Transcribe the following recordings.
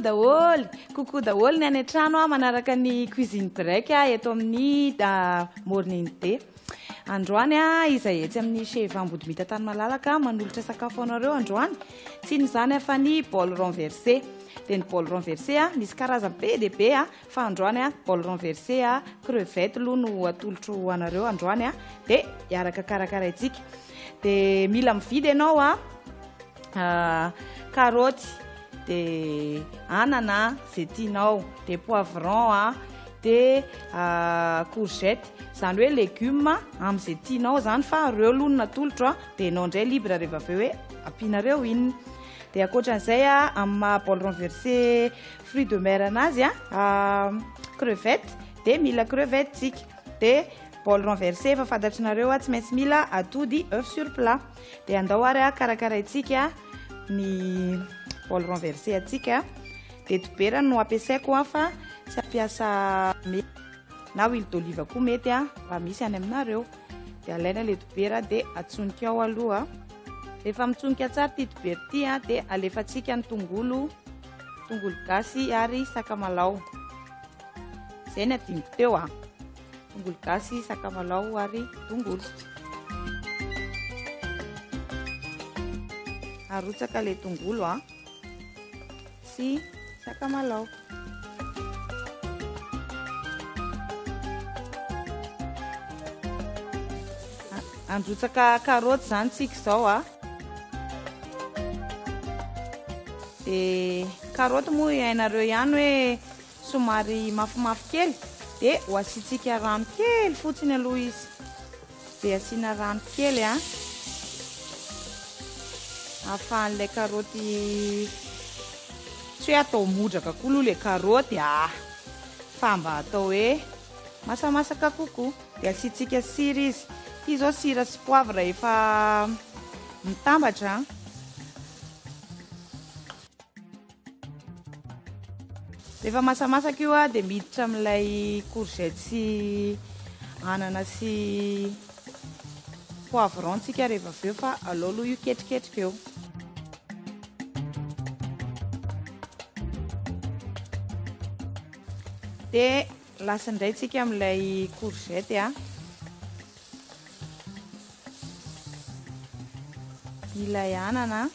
Coucou daholo ny any an-trano manaraka ny cuisine break eto amin'ny morning day. Androany izay etsy amin'ny chef Ambodimita tany malalaka manolotra sakafo anareo androany. Tsy izany fa ny bol renversé. De ny bol renversé misy karazany be dia be fa androany bol renversé crevette aloha no atolotro anareo androany de hiaraka karakarantsika. De mila mividy ianao carotte, de anana zay tianao, de poivron de courgette, zany hoe légumes amin'izay tianao zany fa reo aloha no natolotro de ianao ndray libre rehefa avy eo hoe ampianareo inona. De akoatran'izay amin'ny bol renversé fruits de mer anazy crevette de mila crevette tsika. De bol renversé efa fantatrinareo tsy maintsy mila atody œuf sur plat. De andao ary karakaraintsika ny bol renversé atsika de dobera no ampiasaiko fa tsy ampiasa na huile d'olive koa mety raha misy any aminareo. De alaina le dobera de atsonika ao aloha. Rehefa mitsonika tsara ty dobera ty de alefatsika ny tongolo gasy ary sakamalaho. Zay ny adiniko teo tongolo gasy, sakamalaho ary tongolo. Arotsaka le tongolo sy sakamalaho. Androtsaka carotte zany tsika zao de carotte moa hainareo ihany hoe somary mafimafy kely de ho asitsika rano kely fotsiny aloha izy. De asina rano kely ahafahan'ilay carotte tsy hoe atao modraka koa aloha le carotte fa mba atao hoe masamasaka kokoa. De asitsika sira izy. Ty zao sira sy poivre efa mitambatra. Rehefa masamasaka io de miditra amin'ilay courgette sy anana sy poivron tsika rehefa avy eo fa alao aloha io ketriketrika eo. De lasa indray tsika amin'ilay courgette ilay anana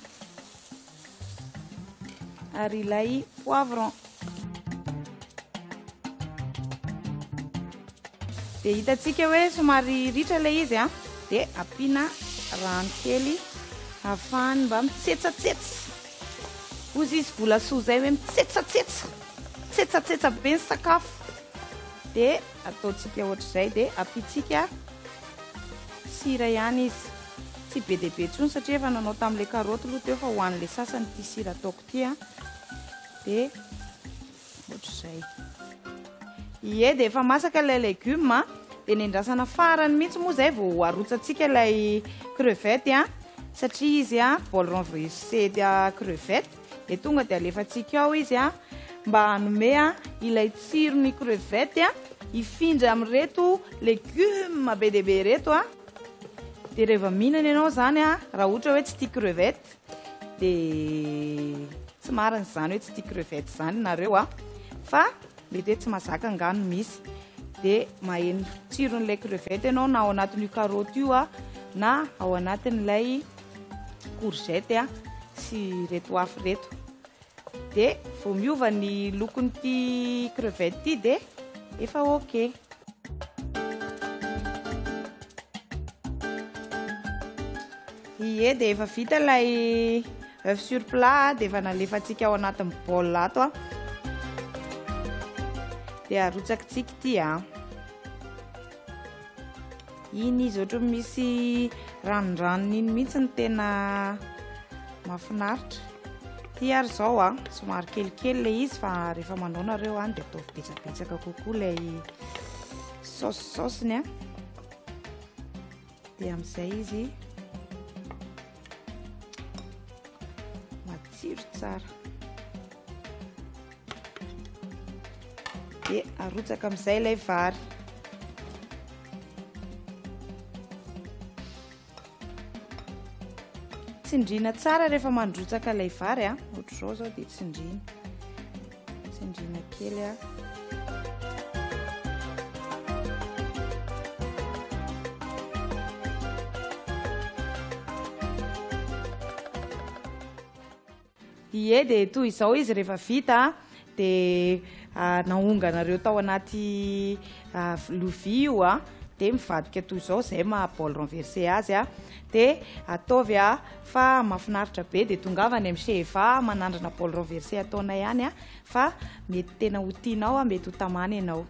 ary ilay poivron. De hitatsika hoe somary ritra ilay izy de ampiana rano kely ahafahany mba mitsetsatsetsy. Ozy izy vola soa zay hoe mitsetsatsetsy be ny sakafo. De ataotsika ohatr'izay de ampitsika sira ihany izy. Tsy be dia be intsony satria efa nanao tamin'ilay carotte aloha teo fa hoan'ilay sasany ty sira ataoko ty de ohatr'izay. De efa masaka ilay légume de nendrasana farany mihitsy moa zay vao arotsatsika ilay crevette satria izy bol renversé crevette de tonga de alefatsika ao izy mba hanome ilay tsirony crevette ifindra amin'reto légume be dia be reto de rehefa mihinana ianao zany raha ohatra hoe tsy tia crevette de tsy marina zany hoe tsy tia crevette zany nareo fa mety hoe tsy mahazaka angano misy. De maheno tsiron'ilay crevette ianao na ao anatin'io carotte io na ao anatin'ilay courgette sy reto afo reto. De vao miova ny lokon'ity crevette ty de efa ok. De efa vita ilay œuf sur plat de efa nalefatsika ao anatin'ny bol ato de arotsakitsika ty iny izy ohatra misy ranondranony iny mihitsy ny tena mahafinaritra. Ty ary zao somary kelikely le izy fa rehefa manao nareo de atao betsabetsaka kokoa lay saosiny de amin'izay izy matsiro tsara. De arotsaka amin'izay ilay vary. Tsindriana tsara rehefa mandrotsaka ilay vary ohatr'izao zao de tsindriana. tsindriana kely a. Ie dia toy izao izy rehefa vita dia naonganareo tao anaty lovia io a, dia mivadika toy izao izay maha-bol renversé azy a, dia ataovy a fa mahafinaritra be dia tongavany amin'ny seva manandrana bol renversé ataonay ihany a, fa mety tena ho tianao a, mety ho tamana ianao.